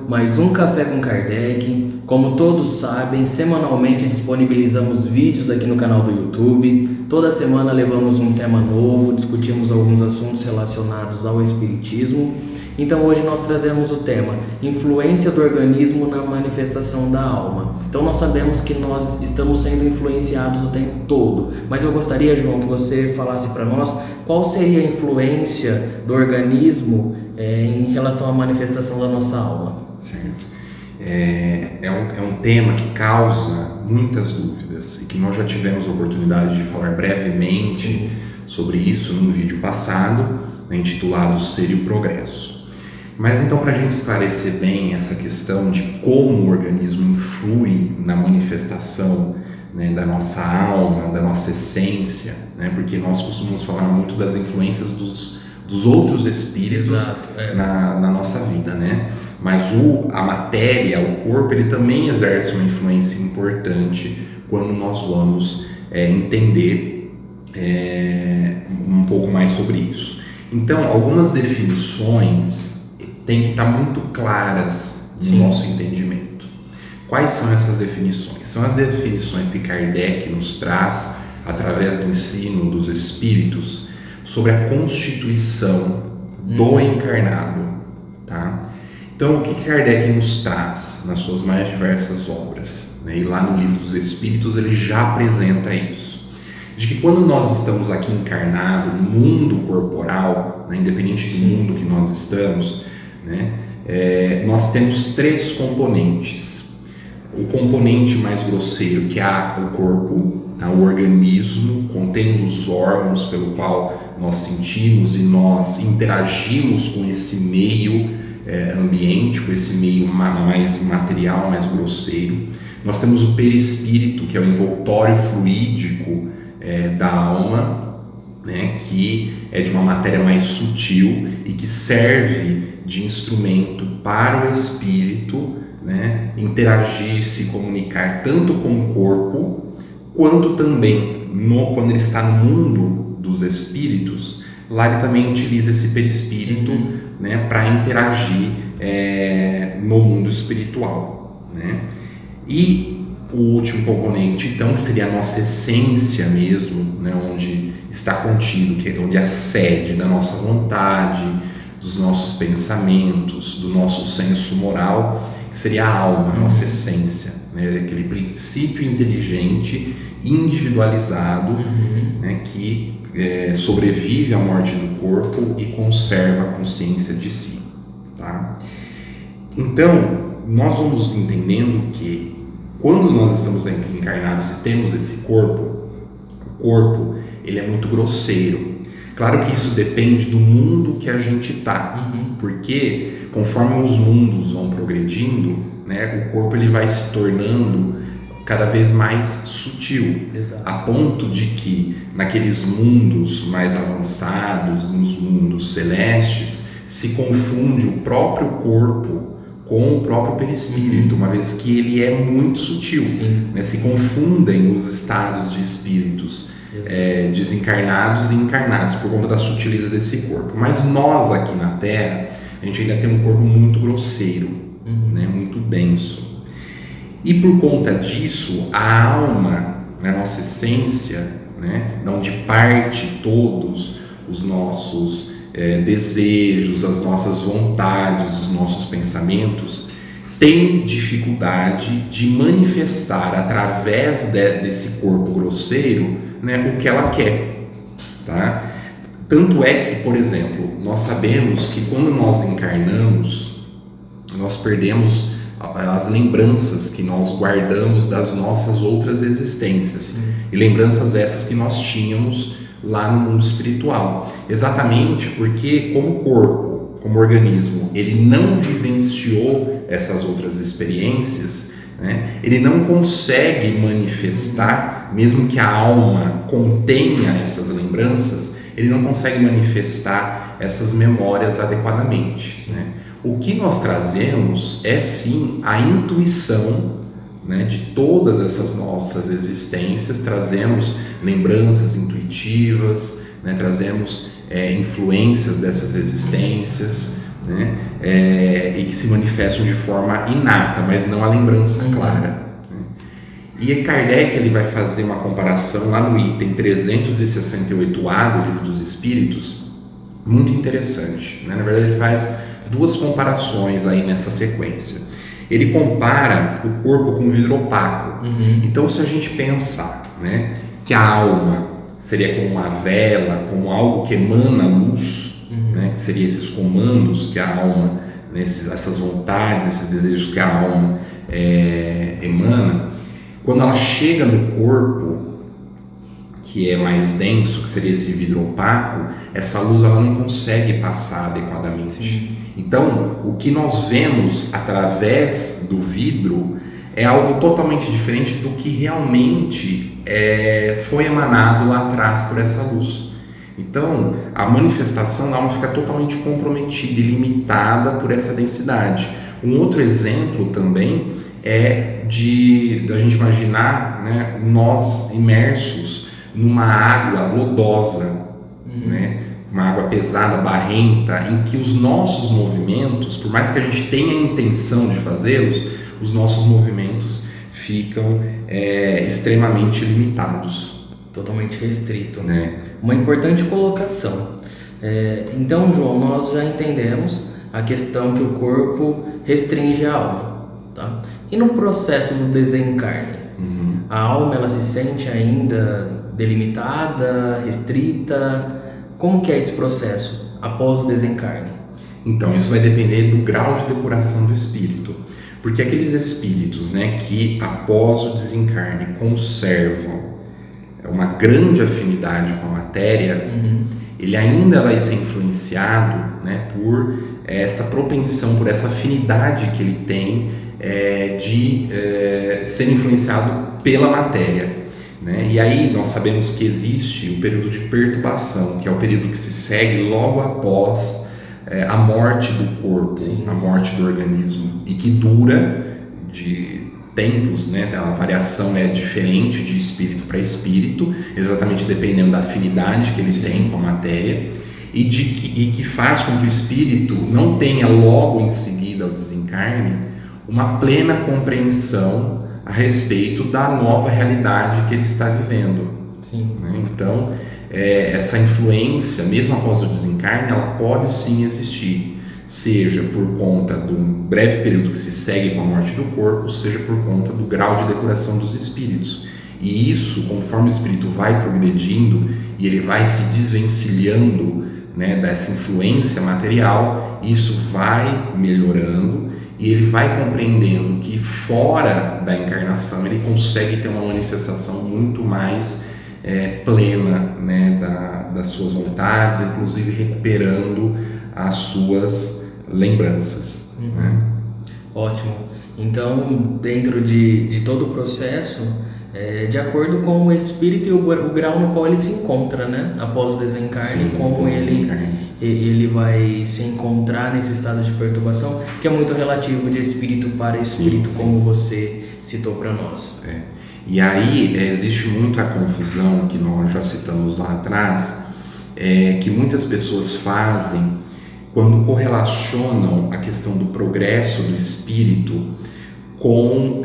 mais um Café com Kardec. Como todos sabem, semanalmente disponibilizamos vídeos aqui no canal do YouTube. Toda semana levamos um tema novo, discutimos alguns assuntos relacionados ao Espiritismo. Então hoje nós trazemos o tema Influência do organismo na manifestação da alma. Então nós sabemos que nós estamos sendo influenciados o tempo todo, mas eu gostaria, João, que você falasse para nós qual seria a influência do organismo em relação à manifestação da nossa alma. Certo. É um tema que causa muitas dúvidas e que nós já tivemos a oportunidade de falar brevemente sobre isso num vídeo passado, intitulado Ser e o Progresso. Mas então, para a gente esclarecer bem essa questão de como o organismo influi na manifestação, né, da nossa alma, da nossa essência, né, porque nós costumamos falar muito das influências dos outros espíritos. Exato, na nossa vida, né? Mas a matéria, o corpo, ele também exerce uma influência importante quando nós vamos entender um pouco mais sobre isso. Então, algumas definições têm que estar muito claras no nosso entendimento. Quais são essas definições? São as definições que Kardec nos traz através do ensino dos espíritos sobre a constituição do encarnado, tá? Então, o que Kardec nos traz nas suas mais diversas obras, né? E lá no Livro dos Espíritos ele já apresenta isso, de que quando nós estamos aqui encarnados no mundo corporal, né, independente do mundo que nós estamos, né, nós temos três componentes. O componente mais grosseiro, que é o corpo, tá? O organismo, contendo os órgãos pelo qual nós sentimos e nós interagimos com esse meio ambiente, com esse meio mais material, mais grosseiro. Nós temos o perispírito, que é o envoltório fluídico da alma, né, que é de uma matéria mais sutil e que serve de instrumento para o espírito, né, interagir, se comunicar tanto com o corpo, quanto também quando ele está no mundo dos espíritos. Lá ele também utiliza esse perispírito, né, para interagir no mundo espiritual, né? E o último componente, então, que seria a nossa essência mesmo, né, onde está contido, onde é a sede da nossa vontade, dos nossos pensamentos, do nosso senso moral, que seria a alma, a nossa essência, né, aquele princípio inteligente, individualizado, né, que sobrevive à morte do corpo e conserva a consciência de si, tá? Então, nós vamos entendendo que quando nós estamos aqui encarnados e temos esse corpo, o corpo ele é muito grosseiro. Claro que isso depende do mundo que a gente está, porque conforme os mundos vão progredindo, né, o corpo ele vai se tornando cada vez mais sutil. Exato. A ponto de que naqueles mundos mais avançados, nos mundos celestes, se confunde o próprio corpo com o próprio perispírito, uma vez que ele é muito sutil, né? Se confundem os estados de espíritos desencarnados e encarnados por conta da sutileza desse corpo. Mas nós aqui na Terra, a gente ainda tem um corpo muito grosseiro, né? Muito denso. E por conta disso, a alma, a nossa essência, né, de onde parte todos os nossos desejos, as nossas vontades, os nossos pensamentos, tem dificuldade de manifestar através desse corpo grosseiro, né, o que ela quer, tá? Tanto é que, por exemplo, nós sabemos que quando nós encarnamos, nós perdemos as lembranças que nós guardamos das nossas outras existências, e lembranças essas que nós tínhamos lá no mundo espiritual, exatamente porque como corpo, como organismo, ele não vivenciou essas outras experiências, né? Ele não consegue manifestar, mesmo que a alma contenha essas lembranças, ele não consegue manifestar essas memórias adequadamente, né? O que nós trazemos é sim a intuição, né, de todas essas nossas existências, trazemos lembranças intuitivas, né, trazemos influências dessas existências, né? E que se manifestam de forma inata, mas não a lembrança clara. E Kardec ele vai fazer uma comparação lá no item 368A do Livro dos Espíritos, muito interessante, né? Na verdade ele faz duas comparações aí nessa sequência. Ele compara o corpo com um vidro opaco. Então se a gente pensar, né, que a alma seria como uma vela, como algo que emana luz, né, que seria esses comandos que a alma, né, essas vontades, esses desejos que a alma emana, quando ela chega no corpo, que é mais denso, que seria esse vidro opaco, essa luz ela não consegue passar adequadamente. Sim. Então, o que nós vemos através do vidro é algo totalmente diferente do que realmente foi emanado lá atrás por essa luz. Então, a manifestação da alma fica totalmente comprometida e limitada por essa densidade. Um outro exemplo também é da gente imaginar, né, nós imersos numa água lodosa, né, uma água pesada, barrenta, em que os nossos movimentos, por mais que a gente tenha a intenção de fazê-los, os nossos movimentos ficam extremamente limitados. Totalmente restrito. Né? Uma importante colocação. Então, João, nós já entendemos a questão que o corpo restringe a alma. Tá? E no processo do desencarne, a alma ela se sente ainda delimitada, restrita? Como que é esse processo após o desencarne? Então, isso vai depender do grau de depuração do espírito. Porque aqueles espíritos, né, que após o desencarne conservam uma grande afinidade com a matéria, ele ainda vai ser influenciado, né, por essa propensão, por essa afinidade que ele tem de ser influenciado pela matéria, né? E aí nós sabemos que existe o período de perturbação, que é o período que se segue logo após a morte do corpo, a morte do organismo, e que dura de tempos, né? A variação é diferente de espírito para espírito, exatamente dependendo da afinidade que ele tem com a matéria, e que faz com que o espírito não tenha logo em seguida ao desencarne uma plena compreensão a respeito da nova realidade que ele está vivendo. Né? Então, essa influência, mesmo após o desencarne, ela pode sim existir, seja por conta do breve período que se segue com a morte do corpo, seja por conta do grau de depuração dos espíritos. E isso, conforme o espírito vai progredindo e ele vai se desvencilhando, né, dessa influência material, isso vai melhorando e ele vai compreendendo que fora da encarnação ele consegue ter uma manifestação muito mais plena, né, das suas vontades, inclusive recuperando as suas lembranças. Né? Ótimo. Então, dentro de todo o processo, de acordo com o espírito e o grau no qual ele se encontra, né? Após o desencarne, como ele vai se encontrar nesse estado de perturbação, que é muito relativo de espírito para espírito, como você citou para nós. E aí existe muita confusão, que nós já citamos lá atrás, que muitas pessoas fazem quando correlacionam a questão do progresso do espírito com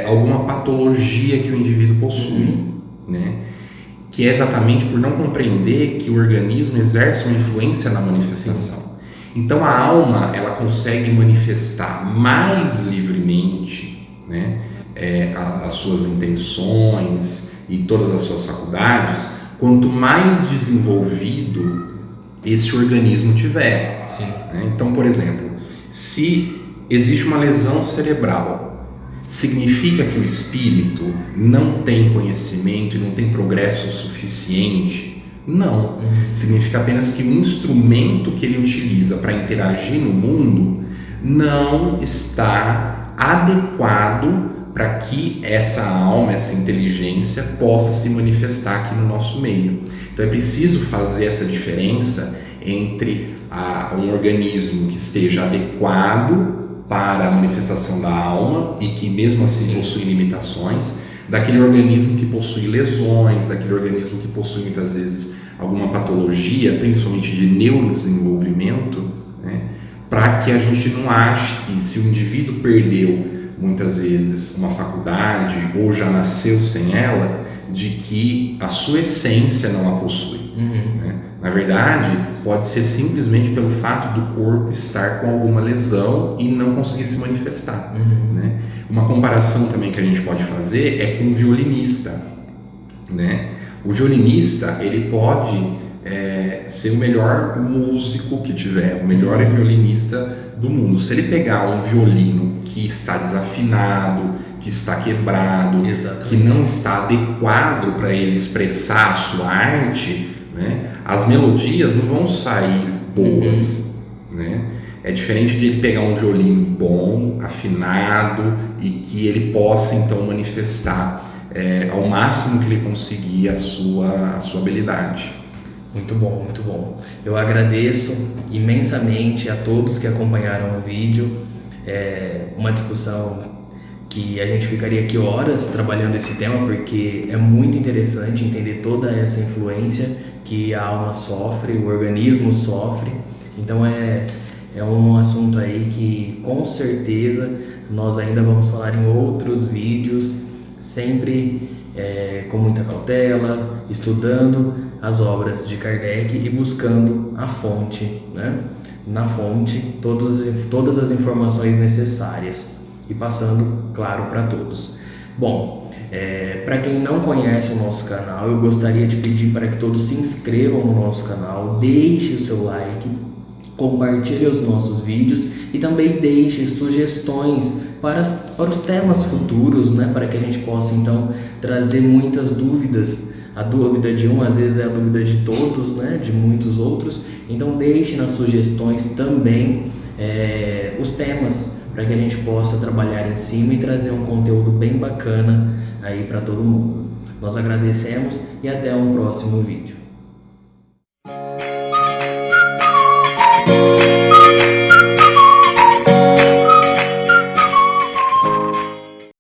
alguma patologia que o indivíduo possui, né? Que é exatamente por não compreender que o organismo exerce uma influência na manifestação. Então a alma ela consegue manifestar mais livremente, né, as suas intenções e todas as suas faculdades, quanto mais desenvolvido esse organismo tiver. Né? Então, por exemplo, se existe uma lesão cerebral, significa que o espírito não tem conhecimento e não tem progresso suficiente? Não. Significa apenas que o instrumento que ele utiliza para interagir no mundo não está adequado para que essa alma, essa inteligência possa se manifestar aqui no nosso meio. Então é preciso fazer essa diferença entre um organismo que esteja adequado para a manifestação da alma e que mesmo assim possui limitações, daquele organismo que possui lesões, daquele organismo que possui muitas vezes alguma patologia, principalmente de neurodesenvolvimento, né? para que a gente não ache que se o indivíduo perdeu muitas vezes uma faculdade ou já nasceu sem ela, de que a sua essência não a possui. Né? Na verdade, pode ser simplesmente pelo fato do corpo estar com alguma lesão e não conseguir se manifestar. Né? Uma comparação também que a gente pode fazer é com o violinista. Né? O violinista, ele pode ser o melhor músico que tiver, o melhor violinista do mundo. Se ele pegar um violino que está desafinado, que está quebrado, Exatamente. que não está adequado para ele expressar a sua arte, né, as melodias não vão sair boas. Né? É diferente de ele pegar um violino bom, afinado e que ele possa então manifestar ao máximo que ele conseguir a sua habilidade. Muito bom, muito bom. Eu agradeço imensamente a todos que acompanharam o vídeo. Uma discussão que a gente ficaria aqui horas trabalhando esse tema, porque é muito interessante entender toda essa influência que a alma sofre, o organismo sofre. Então é um assunto aí que com certeza nós ainda vamos falar em outros vídeos, sempre com muita cautela, estudando as obras de Kardec e buscando a fonte, né? Na fonte todas as informações necessárias e passando, claro, para todos. Bom, para quem não conhece o nosso canal, eu gostaria de pedir para que todos se inscrevam no nosso canal, deixe o seu like, compartilhe os nossos vídeos e também deixe sugestões para os temas futuros, né? Para que a gente possa então trazer muitas dúvidas. A dúvida de um às vezes é a dúvida de todos, né? De muitos outros. Então deixe nas sugestões também os temas para que a gente possa trabalhar em cima e trazer um conteúdo bem bacana aí para todo mundo. Nós agradecemos e até um próximo vídeo.